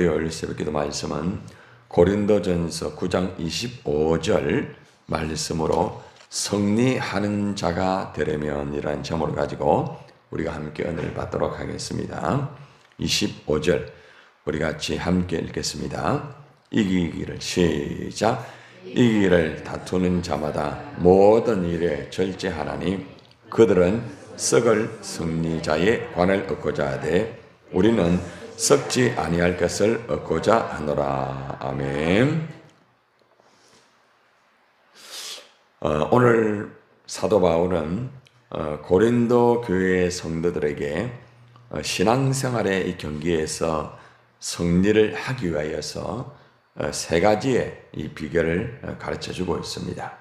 토요일 새벽기도 말씀은 고린도전서 9장 25절 말씀으로 승리하는 자가 되려면이라는 제목을 가지고 우리가 함께 은혜를 받도록 하겠습니다. 25절 우리 같이 함께 읽겠습니다. 이기기를 시작. 이기기를 다투는 자마다 모든 일에 절제하나니 그들은 썩을 승리자의 관을 얻고자 하되 우리는 썩지 아니할 것을 얻고자 하노라. 아멘. 오늘 사도 바울은 고린도 교회의 성도들에게 신앙생활의 이 경기에서 승리를 하기 위하여서 세 가지의 이 비결을 가르쳐주고 있습니다.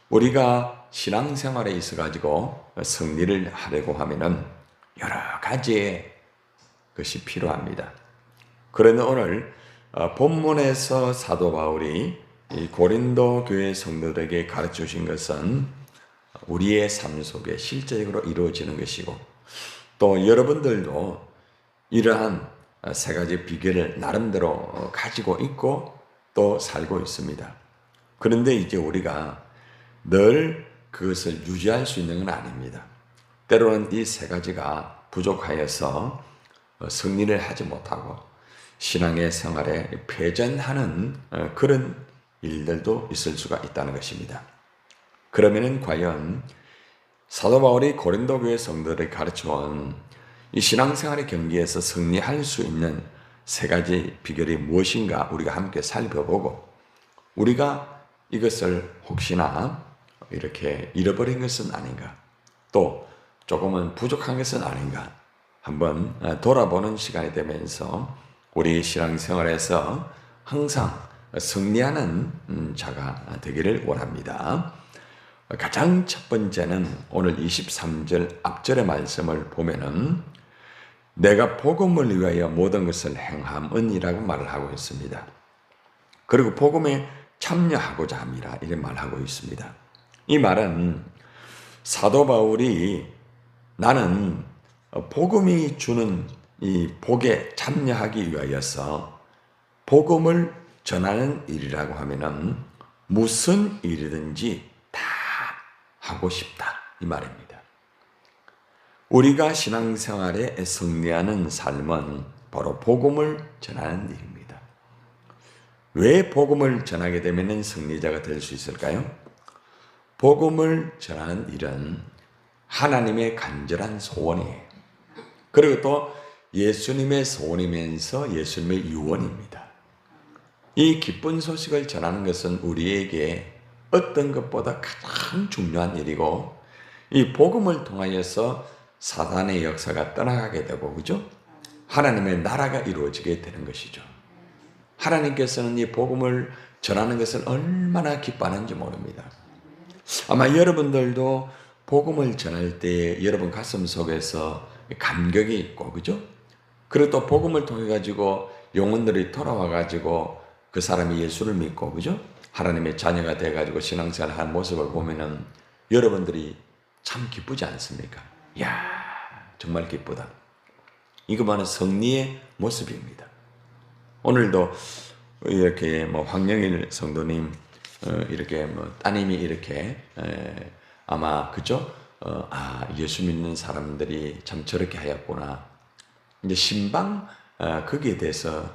우리가 신앙생활에 있어가지고 승리를 하려고 하면은 여러 가지의 것이 필요합니다. 그런데 오늘 본문에서 사도 바울이 이 고린도 교회 성도들에게 가르쳐 주신 것은 우리의 삶 속에 실제적으로 이루어지는 것이고 또 여러분들도 이러한 세 가지 비결을 나름대로 가지고 있고 또 살고 있습니다. 그런데 이제 우리가 늘 그것을 유지할 수 있는 건 아닙니다. 때로는 이 세 가지가 부족하여서 승리를 하지 못하고 신앙의 생활에 패전하는 그런 일들도 있을 수가 있다는 것입니다. 그러면은 과연 사도 바울이 고린도 교회 성도들을 가르쳐온 이 신앙생활의 경기에서 승리할 수 있는 세 가지 비결이 무엇인가 우리가 함께 살펴보고 우리가 이것을 혹시나 이렇게 잃어버린 것은 아닌가 또 조금은 부족한 것은 아닌가 한번 돌아보는 시간이 되면서 우리 신앙생활에서 항상 승리하는 자가 되기를 원합니다. 가장 첫 번째는 오늘 23절 앞절의 말씀을 보면은 내가 복음을 위하여 모든 것을 행함은이라고 말을 하고 있습니다. 그리고 복음에 참여하고자 함이라 이런 말을 하고 있습니다. 이 말은 사도 바울이 나는 복음이 주는 이 복에 참여하기 위하여서 복음을 전하는 일이라고 하면은 무슨 일이든지 다 하고 싶다 이 말입니다. 우리가 신앙생활에 승리하는 삶은 바로 복음을 전하는 일입니다. 왜 복음을 전하게 되면 승리자가 될 수 있을까요? 복음을 전하는 일은 하나님의 간절한 소원이에요. 그리고 또 예수님의 소원이면서 예수님의 유언입니다. 이 기쁜 소식을 전하는 것은 우리에게 어떤 것보다 가장 중요한 일이고 이 복음을 통하여서 사단의 역사가 떠나가게 되고 그죠? 하나님의 나라가 이루어지게 되는 것이죠. 하나님께서는 이 복음을 전하는 것을 얼마나 기뻐하는지 모릅니다. 아마 여러분들도 복음을 전할 때 여러분 가슴 속에서 감격이 있고 그죠? 그리고 또 복음을 통해 가지고 영혼들이 돌아와 가지고 그 사람이 예수를 믿고 그죠? 하나님의 자녀가 돼 가지고 신앙생활을 하는 모습을 보면은 여러분들이 참 기쁘지 않습니까? 이야 정말 기쁘다. 이거 바로 승리의 모습입니다. 오늘도 이렇게 황영일 성도님 이렇게 따님이 이렇게 아마 그죠? 예수 믿는 사람들이 참 저렇게 하였구나. 이제 신방 거기에 대해서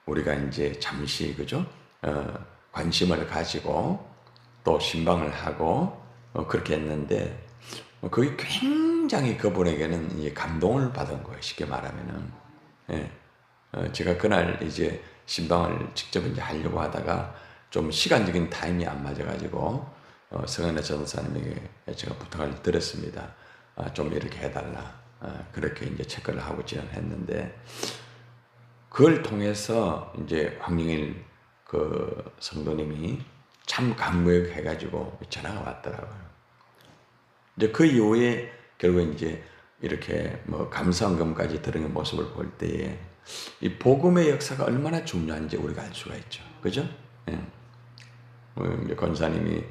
우리가 이제 잠시 그죠? 관심을 가지고 또 신방을 하고 그렇게 했는데 그게 굉장히 그분에게는 이제 감동을 받은 거예요. 쉽게 말하면은 제가 그날 이제 신방을 직접 이제 하려고 하다가 좀 시간적인 타임이 안 맞아가지고 성현아 전사님에게 제가 부탁을 드렸습니다. 좀 이렇게 해달라. 그렇게 이제 체크를 하고 진행했는데 그걸 통해서 이제 황영일 그 성도님이 참 감격해가지고 전화가 왔더라고요. 이제 그 이후에 결국 이제 이렇게 감사원금까지 드리는 모습을 볼 때에 이 복음의 역사가 얼마나 중요한지 우리가 알 수가 있죠. 그죠? 권사님이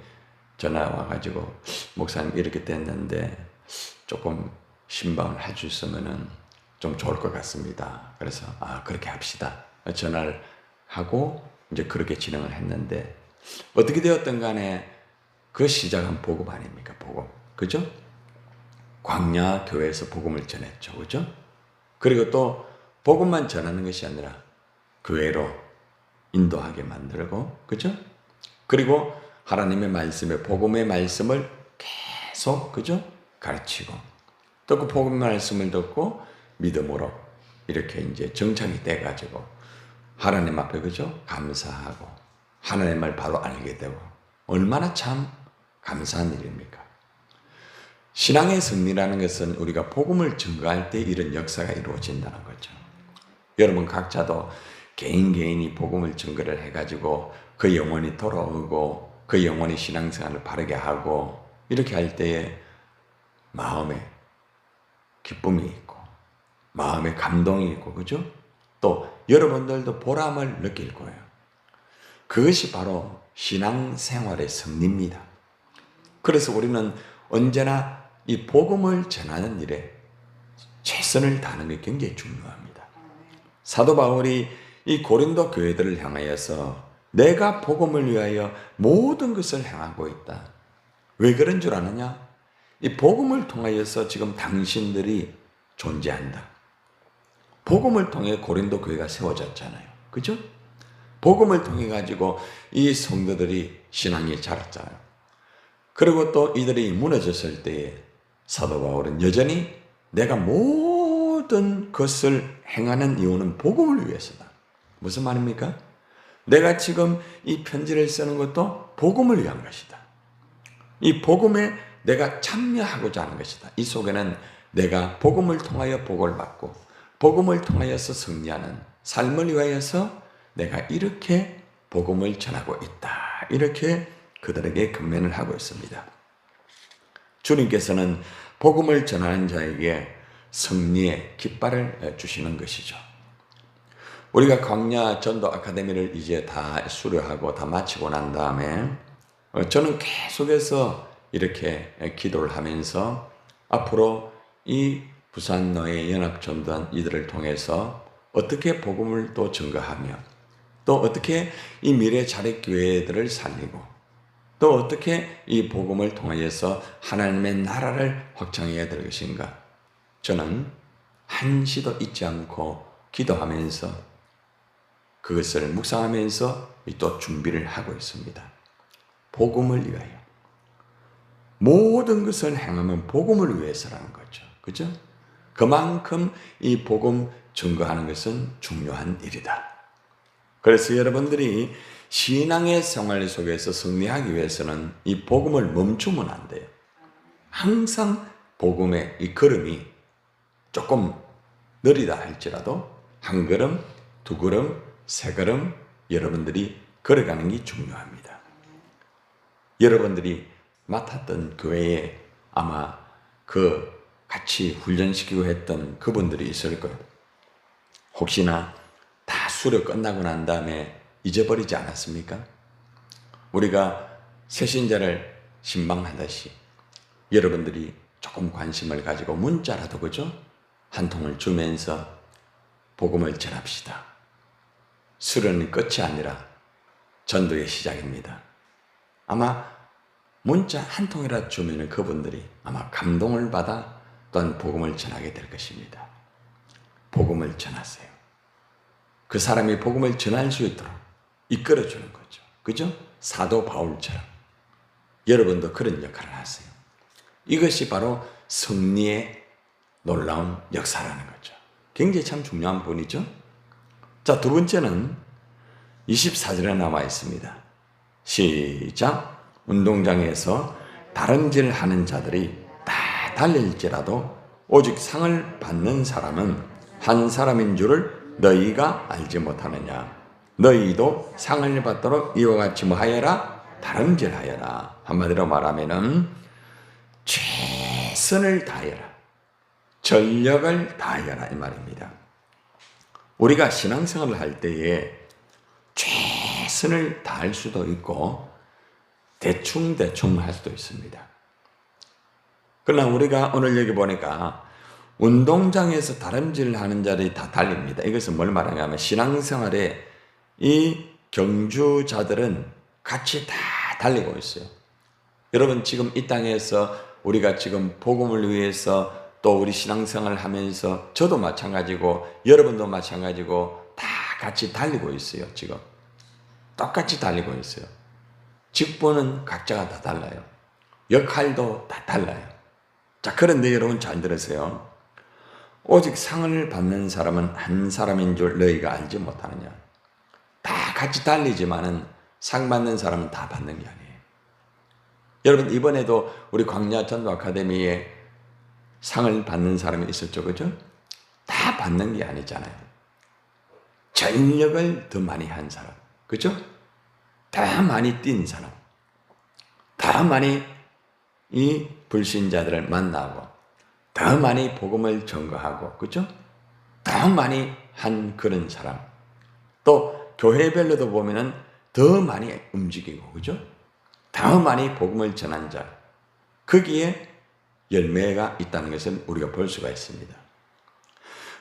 전화 와가지고 목사님 이렇게 됐는데 조금 신방을 할 수 있으면은 좀 좋을 것 같습니다. 그래서 그렇게 합시다. 전화를 하고 이제 그렇게 진행을 했는데 어떻게 되었든 간에 그 시작은 복음 아닙니까? 복음. 그죠? 광야 교회에서 복음을 전했죠. 그죠? 그리고 또 복음만 전하는 것이 아니라 교회로 인도하게 만들고, 그죠? 그리고 하나님의 말씀에 복음의 말씀을 계속, 그죠? 가르치고 또 그 복음의 말씀을 듣고 믿음으로 이렇게 이제 정착이 돼가지고 하나님 앞에, 그죠? 감사하고 하나님을 바로 알게 되고 얼마나 참 감사한 일입니까? 신앙의 승리라는 것은 우리가 복음을 증거할 때 이런 역사가 이루어진다는 거죠. 여러분 각자도 개인이 복음을 증거를 해가지고 그 영혼이 돌아오고 그 영혼이 신앙생활을 바르게 하고 이렇게 할 때에 마음에 기쁨이 있고 마음에 감동이 있고, 그죠? 또 여러분들도 보람을 느낄 거예요. 그것이 바로 신앙생활의 승리입니다. 그래서 우리는 언제나 이 복음을 전하는 일에 최선을 다하는 게 굉장히 중요합니다. 사도 바울이 이 고린도 교회들을 향하여서 내가 복음을 위하여 모든 것을 행하고 있다. 왜 그런 줄 아느냐? 이 복음을 통하여서 지금 당신들이 존재한다. 복음을 통해 고린도 교회가 세워졌잖아요. 그죠? 복음을 통해 가지고 이 성도들이 신앙이 자랐잖아요. 그리고 또 이들이 무너졌을 때에 사도 바울은 여전히 내가 모든 것을 행하는 이유는 복음을 위해서다. 무슨 말입니까? 내가 지금 이 편지를 쓰는 것도 복음을 위한 것이다. 이 복음에 내가 참여하고자 하는 것이다. 이 속에는 내가 복음을 통하여 복을 받고 복음을 통하여서 승리하는 삶을 위하여서 내가 이렇게 복음을 전하고 있다. 이렇게 그들에게 권면을 하고 있습니다. 주님께서는 복음을 전하는 자에게 승리의 깃발을 주시는 것이죠. 우리가 광야 전도 아카데미를 이제 다 수료하고 다 마치고 난 다음에 저는 계속해서 이렇게 기도를 하면서 앞으로 이 부산 노예 연합전도단 이들을 통해서 어떻게 복음을 또 증거하며 또 어떻게 이 미래 자립교회들을 살리고 또 어떻게 이 복음을 통하여서 하나님의 나라를 확장해야 될 것인가? 저는 한시도 잊지 않고 기도하면서 그것을 묵상하면서 또 준비를 하고 있습니다. 복음을 위하여. 모든 것을 행하면 복음을 위해서라는 거죠. 그죠? 그만큼 이 복음 증거하는 것은 중요한 일이다. 그래서 여러분들이 신앙의 생활 속에서 승리하기 위해서는 이 복음을 멈추면 안 돼요. 항상 복음의 이 걸음이 조금 느리다 할지라도 한 걸음, 두 걸음, 세 걸음 여러분들이 걸어가는 게 중요합니다. 여러분들이 맡았던 교회에 아마 그 같이 훈련시키고 했던 그분들이 있을 거예요. 혹시나 다 수료 끝나고 난 다음에 잊어버리지 않았습니까? 우리가 새신자를 신방하듯이 여러분들이 조금 관심을 가지고 문자라도 그죠? 한 통을 주면서 복음을 전합시다. 수련은 끝이 아니라 전도의 시작입니다. 아마 문자 한 통이라도 주면 그분들이 아마 감동을 받아 또한 복음을 전하게 될 것입니다. 복음을 전하세요. 그 사람이 복음을 전할 수 있도록 이끌어주는 거죠. 그죠? 사도 바울처럼 여러분도 그런 역할을 하세요. 이것이 바로 승리의 놀라운 역사라는 거죠. 굉장히 참 중요한 부분이죠. 자, 두 번째는 24절에 나와 있습니다. 시작. 운동장에서 다름질 하는 자들이 다 달릴지라도 오직 상을 받는 사람은 한 사람인 줄을 너희가 알지 못하느냐. 너희도 상을 받도록 이와 같이 뭐 하여라? 다름질하여라. 한마디로 말하면은 최선을 다하여라. 전력을 다하여라 이 말입니다. 우리가 신앙생활을 할 때에 최선을 다할 수도 있고 대충 할 수도 있습니다. 그러나 우리가 오늘 여기 보니까 운동장에서 다름질하는 자들이 다 달립니다. 이것은 뭘 말하냐 하면 신앙생활에 이 경주자들은 같이 다 달리고 있어요. 여러분 지금 이 땅에서 우리가 지금 복음을 위해서 또 우리 신앙생활을 하면서 저도 마찬가지고 여러분도 마찬가지고 다 같이 달리고 있어요. 지금 똑같이 달리고 있어요. 직분은 각자가 다 달라요. 역할도 다 달라요. 자, 그런데 여러분 잘 들으세요. 오직 상을 받는 사람은 한 사람인 줄 너희가 알지 못하느냐. 다 같이 달리지만은 상 받는 사람은 다 받는 게 아니에요. 여러분 이번에도 우리 광야 전도 아카데미에 상을 받는 사람이 있었죠, 그죠? 다 받는 게 아니잖아요. 전력을 더 많이 한 사람, 그죠? 더 많이 뛴 사람, 더 많이 이 불신자들을 만나고, 더 많이 복음을 전거하고, 그죠? 더 많이 한 그런 사람. 또 교회별로도 보면은 더 많이 움직이고, 그죠? 더 많이 복음을 전한 자. 거기에 열매가 있다는 것을 우리가 볼 수가 있습니다.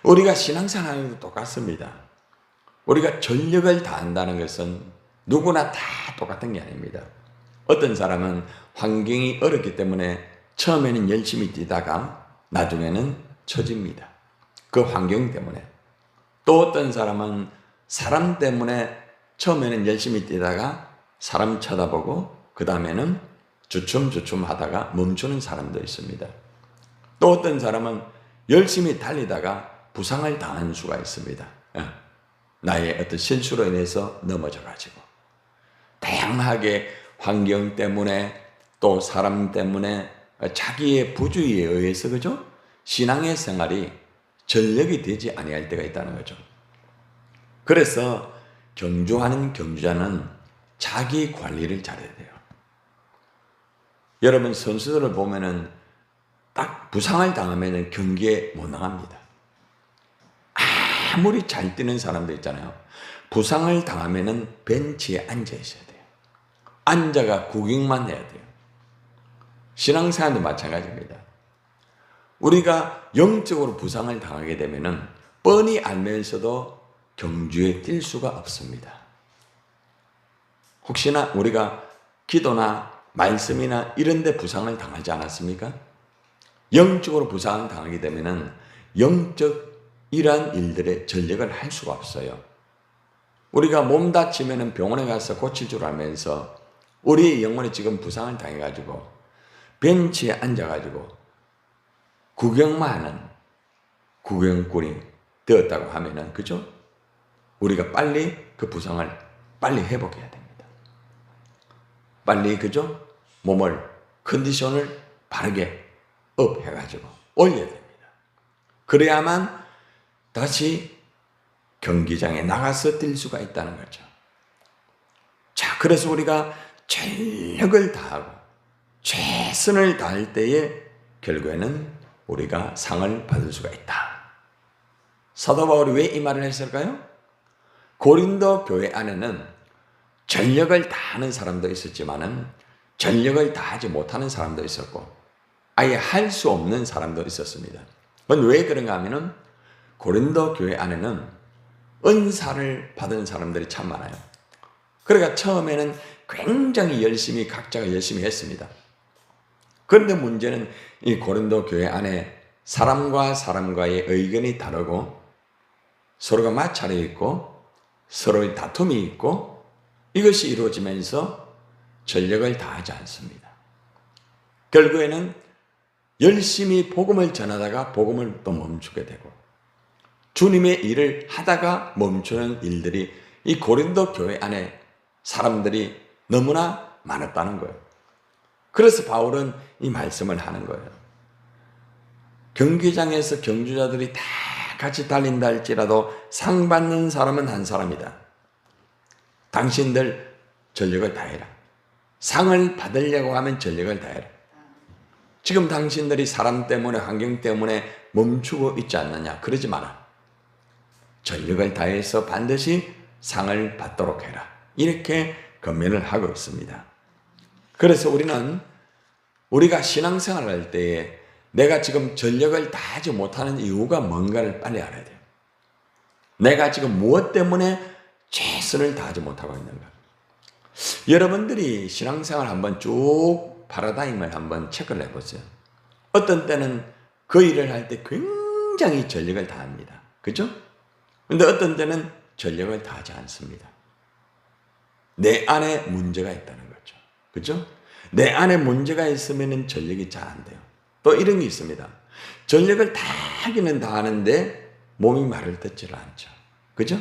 우리가 신앙생활도 똑같습니다. 우리가 전력을 다한다는 것은 누구나 다 똑같은 게 아닙니다. 어떤 사람은 환경이 어렵기 때문에 처음에는 열심히 뛰다가 나중에는 처집니다. 그 환경 때문에. 또 어떤 사람은 사람 때문에 처음에는 열심히 뛰다가 사람 쳐다보고 그 다음에는 주춤주춤 하다가 멈추는 사람도 있습니다. 또 어떤 사람은 열심히 달리다가 부상을 당한 수가 있습니다. 나의 어떤 실수로 인해서 넘어져 가지고 다양하게 환경 때문에 또 사람 때문에 자기의 부주의에 의해서 그죠? 신앙의 생활이 전력이 되지 아니할 때가 있다는 거죠. 그래서 경주하는 경주자는 자기 관리를 잘해야 돼요. 여러분 선수들을 보면은 딱 부상을 당하면은 경기에 못 나갑니다. 아무리 잘 뛰는 사람도 있잖아요. 부상을 당하면은 벤치에 앉아 있어야 돼요. 앉아가 구경만 해야 돼요. 신앙생활도 마찬가지입니다. 우리가 영적으로 부상을 당하게 되면은 뻔히 알면서도 경주에 뛸 수가 없습니다. 혹시나 우리가 기도나 말씀이나 이런 데 부상을 당하지 않았습니까? 영적으로 부상을 당하게 되면은 영적 이러한 일들의 전력을 할 수가 없어요. 우리가 몸 다치면은 병원에 가서 고칠 줄 알면서 우리의 영혼이 지금 부상을 당해가지고 벤치에 앉아가지고 구경만 하는 구경꾼이 되었다고 하면은, 그죠? 우리가 빨리 그 부상을 빨리 회복해야 됩니다. 빨리, 그죠? 몸을, 컨디션을 바르게 업 해가지고 올려야 됩니다. 그래야만 다시 경기장에 나가서 뛸 수가 있다는 거죠. 자, 그래서 우리가 전력을 다하고 최선을 다할 때에 결국에는 우리가 상을 받을 수가 있다. 사도 바울이 왜 이 말을 했을까요? 고린도 교회 안에는 전력을 다하는 사람도 있었지만은 전력을 다하지 못하는 사람도 있었고 아예 할 수 없는 사람도 있었습니다. 왜 그런가 하면은 고린도 교회 안에는 은사를 받은 사람들이 참 많아요. 그러니까 처음에는 굉장히 열심히 각자가 열심히 했습니다. 그런데 문제는 이 고린도 교회 안에 사람과 사람과의 의견이 다르고 서로가 마찰이 있고 서로의 다툼이 있고 이것이 이루어지면서 전력을 다하지 않습니다. 결국에는 열심히 복음을 전하다가 복음을 또 멈추게 되고 주님의 일을 하다가 멈추는 일들이 이 고린도 교회 안에 사람들이 너무나 많았다는 거예요. 그래서 바울은 이 말씀을 하는 거예요. 경기장에서 경주자들이 다 같이 달린다 할지라도 상 받는 사람은 한 사람이다. 당신들 전력을 다해라. 상을 받으려고 하면 전력을 다해라. 지금 당신들이 사람 때문에 환경 때문에 멈추고 있지 않느냐. 그러지 마라. 전력을 다해서 반드시 상을 받도록 해라. 이렇게 권면을 하고 있습니다. 그래서 우리가 신앙생활을 할 때에 내가 지금 전력을 다하지 못하는 이유가 뭔가를 빨리 알아야 돼요. 내가 지금 무엇 때문에 최선을 다하지 못하고 있는가. 여러분들이 신앙생활 한번 쭉 파라다임을 한번 체크를 해보세요. 어떤 때는 그 일을 할 때 굉장히 전력을 다합니다. 그죠? 근데 어떤 때는 전력을 다하지 않습니다. 내 안에 문제가 있다는 거죠. 그죠? 내 안에 문제가 있으면 전력이 잘 안 돼요. 또 이런 게 있습니다. 전력을 다 하기는 다 하는데 몸이 말을 듣질 않죠. 그죠?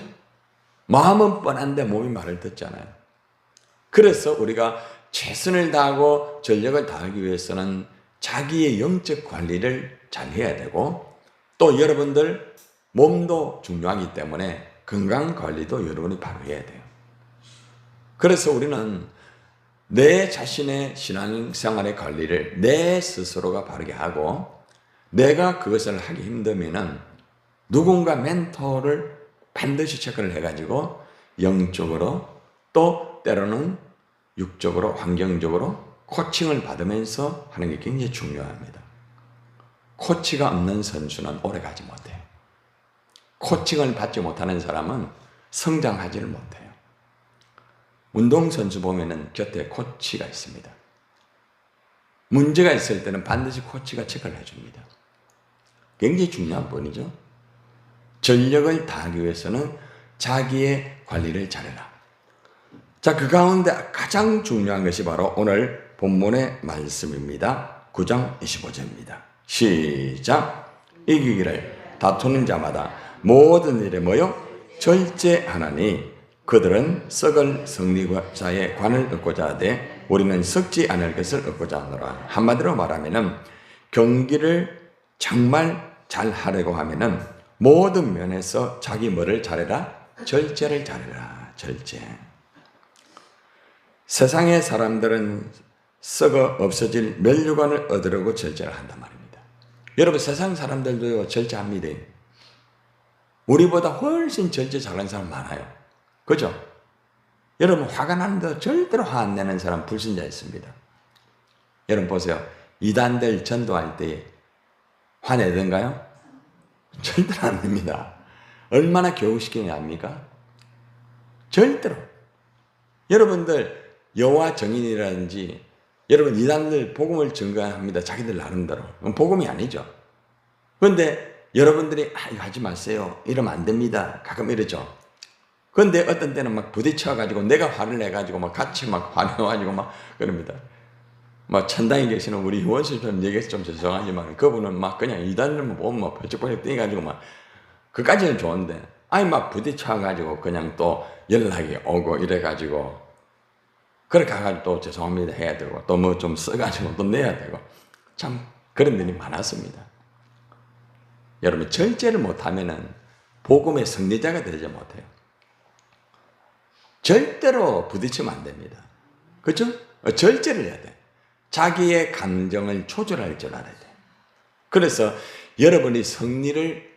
마음은 뻔한데 몸이 말을 듣잖아요. 그래서 우리가 최선을 다하고 전력을 다하기 위해서는 자기의 영적 관리를 잘 해야 되고, 또 여러분들 몸도 중요하기 때문에 건강 관리도 여러분이 바로 해야 돼요. 그래서 우리는 내 자신의 신앙생활의 관리를 내 스스로가 바르게 하고, 내가 그것을 하기 힘들면은 누군가 멘토를 반드시 체크를 해가지고 영적으로 또 때로는 육적으로 환경적으로 코칭을 받으면서 하는 게 굉장히 중요합니다. 코치가 없는 선수는 오래 가지 못해요. 코칭을 받지 못하는 사람은 성장하지를 못해요. 운동선수 보면은 곁에 코치가 있습니다. 문제가 있을 때는 반드시 코치가 체크를 해줍니다. 굉장히 중요한 부분이죠. 전력을 다하기 위해서는 자기의 관리를 잘해라. 자, 그 가운데 가장 중요한 것이 바로 오늘 본문의 말씀입니다. 9장 25절입니다. 시작. 이기기를 다투는 자마다 모든 일에 모여 절제하나니 그들은 썩을 승리자의 관을 얻고자 하되 우리는 썩지 않을 것을 얻고자 하노라. 한마디로 말하면은 경기를 정말 잘 하려고 하면은 모든 면에서 자기 뭐를 잘해라? 절제를 잘해라. 절제. 세상의 사람들은 썩어 없어질 면류관을 얻으려고 절제를 한단 말입니다. 여러분, 세상 사람들도 절제합니다. 우리보다 훨씬 절제 잘하는 사람 많아요. 그죠? 여러분, 화가 나는데 절대로 화 안 내는 사람 불신자 있습니다. 여러분 보세요. 이단들 전도할 때 화내던가요? 절대로 안 냅니다. 얼마나 교육시키냐 합니까? 절대로. 여러분들 여호와 정인이라든지 여러분 이단들 복음을 증거합니다. 자기들 나름대로. 복음이 아니죠. 그런데 여러분들이 이거 하지 마세요. 이러면 안 됩니다. 가끔 이러죠. 그런데 어떤 때는 막 부딪혀가지고 내가 화를 내가지고 막 같이 막 화내가지고 막 그럽니다. 막 천당에 계시는 우리 원수처럼 얘기해서 좀 죄송하지만 그분은 막 그냥 이단들만 보면 막 펄쩍펄쩍 뛰어가지고 막 그까지는 좋은데 아니 막 부딪혀가지고 그냥 또 연락이 오고 이래가지고 그렇게 가가지고 또 죄송합니다 해야 되고 또 뭐 좀 써가지고 또 내야 되고 참 그런 일이 많았습니다. 여러분 절제를 못하면은 복음의 승리자가 되지 못해요. 절대로 부딪히면 안 됩니다. 그렇죠? 절제를 해야 돼. 자기의 감정을 조절할 줄 알아야 돼. 그래서 여러분이 승리를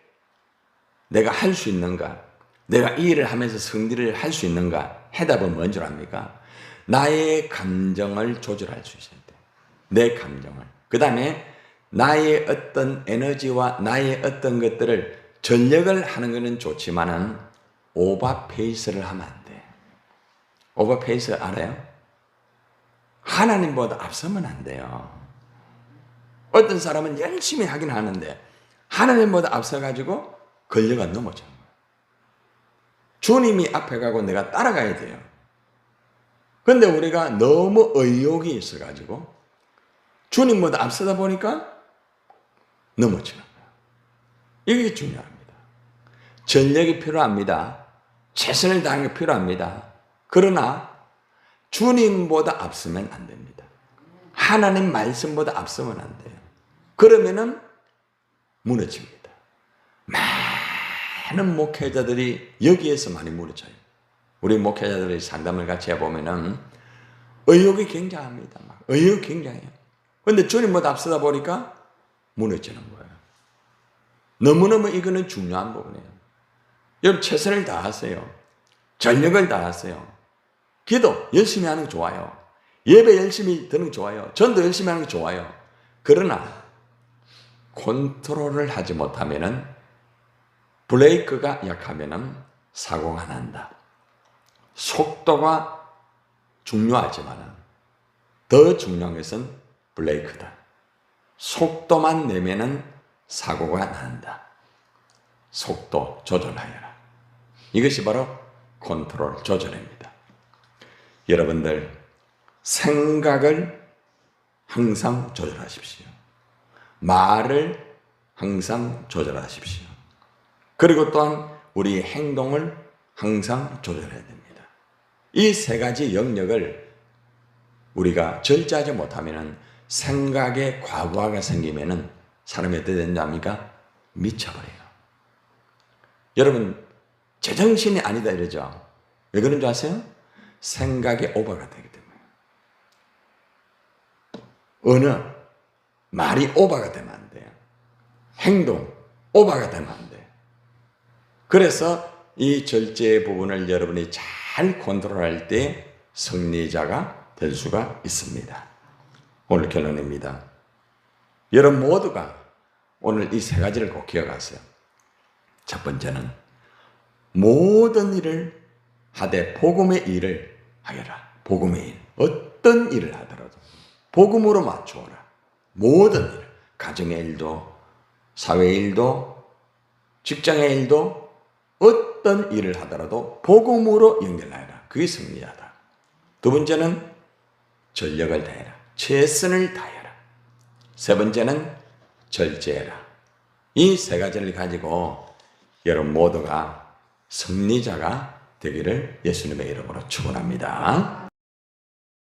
내가 할 수 있는가? 내가 이 일을 하면서 승리를 할 수 있는가? 해답은 뭔지 압니까? 나의 감정을 조절할 수 있어야 돼. 내 감정을. 그 다음에 나의 어떤 에너지와 나의 어떤 것들을 전력을 하는 것은 좋지만은 오버페이스를 하면 안 돼. 오버페이스 알아요? 하나님보다 앞서면 안 돼요. 어떤 사람은 열심히 하긴 하는데 하나님보다 앞서가지고 권력가 넘어져요. 주님이 앞에 가고 내가 따라가야 돼요. 그런데 우리가 너무 의욕이 있어가지고 주님보다 앞서다 보니까 넘어지는 거예요. 이게 중요합니다. 전력이 필요합니다. 최선을 다하는 게 필요합니다. 그러나 주님보다 앞서면 안 됩니다. 하나님 말씀보다 앞서면 안 돼요. 그러면은 무너집니다. 많은 목회자들이 여기에서 많이 무너져요. 우리 목회자들의 상담을 같이 해보면은 의욕이 굉장합니다. 막 의욕이 굉장해요. 그런데 주님보다 앞서다 보니까 무너지는 거예요. 너무너무 이거는 중요한 부분이에요. 여러분 최선을 다하세요. 전력을 다하세요. 기도 열심히 하는 거 좋아요. 예배 열심히 드는 거 좋아요. 전도 열심히 하는 거 좋아요. 그러나 컨트롤을 하지 못하면은 브레이크가 약하면은 사고가 난다. 속도가 중요하지만은 더 중요한 것은 브레이크다. 속도만 내면은 사고가 난다. 속도 조절하여라. 이것이 바로 컨트롤 조절입니다. 여러분들 생각을 항상 조절하십시오. 말을 항상 조절하십시오. 그리고 또한 우리의 행동을 항상 조절해야 됩니다. 이 세 가지 영역을 우리가 절제하지 못하면 생각에 과부하가 생기면 사람이 어떻게 된답니까? 미쳐버려요. 여러분 제정신이 아니다 이러죠. 왜 그런 줄 아세요? 생각에 오버가 되기 때문에. 언어, 말이 오버가 되면 안 돼요. 행동, 오버가 되면 안 돼요. 그래서 이 절제 부분을 여러분이 잘 컨트롤할 때 승리자가 될 수가 있습니다. 오늘 결론입니다. 여러분 모두가 오늘 이 세 가지를 꼭 기억하세요. 첫 번째는 모든 일을 하되 복음의 일을 하여라. 복음의 일. 어떤 일을 하더라도 복음으로 맞추어라. 모든 일. 가정의 일도, 사회의 일도, 직장의 일도 어떤 일을 하더라도 복음으로 연결하여라. 그게 승리하다. 두 번째는 전력을 다해라. 최선을 다해라. 세 번째는 절제해라. 이 세 가지를 가지고 여러분 모두가 승리자가 되기를 예수님의 이름으로 축원합니다.